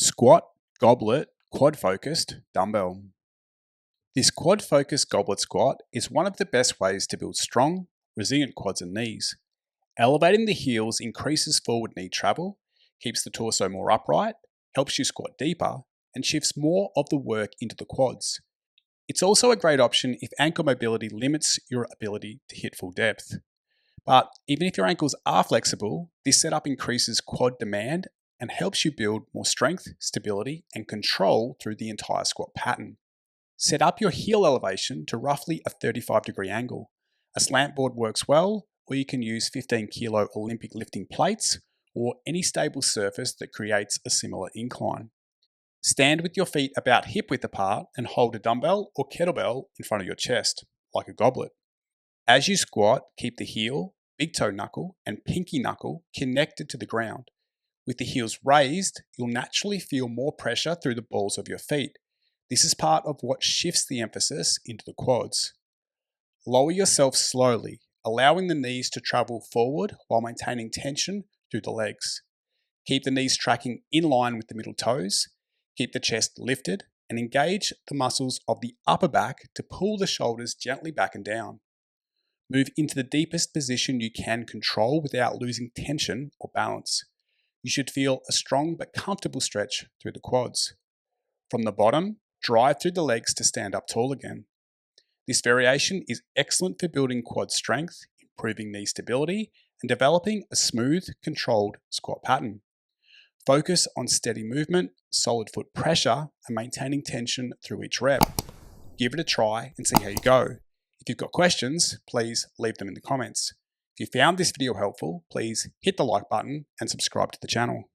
Squat, goblet, quad-focused dumbbell. This quad-focused goblet squat is one of the best ways to build strong, resilient quads and knees. Elevating the heels increases forward knee travel, keeps the torso more upright, helps you squat deeper, and shifts more of the work into the quads. It's also a great option if ankle mobility limits your ability to hit full depth. But even if your ankles are flexible, this setup increases quad demand and helps you build more strength, stability, and control through the entire squat pattern. Set up your heel elevation to roughly a 35-degree angle. A slant board works well, or you can use 15-kilo Olympic lifting plates or any stable surface that creates a similar incline. Stand with your feet about hip width apart and hold a dumbbell or kettlebell in front of your chest, like a goblet. As you squat, keep the heel, big toe knuckle, and pinky knuckle connected to the ground. With the heels raised, you'll naturally feel more pressure through the balls of your feet. This is part of what shifts the emphasis into the quads. Lower yourself slowly, allowing the knees to travel forward while maintaining tension through the legs. Keep the knees tracking in line with the middle toes. Keep the chest lifted and engage the muscles of the upper back to pull the shoulders gently back and down. Move into the deepest position you can control without losing tension or balance. You should feel a strong but comfortable stretch through the quads. From the bottom, drive through the legs to stand up tall again. This variation is excellent for building quad strength, improving knee stability, and developing a smooth, controlled squat pattern. Focus on steady movement, solid foot pressure, and maintaining tension through each rep. Give it a try and see how you go. If you've got questions, please leave them in the comments. If you found this video helpful, please hit the like button and subscribe to the channel.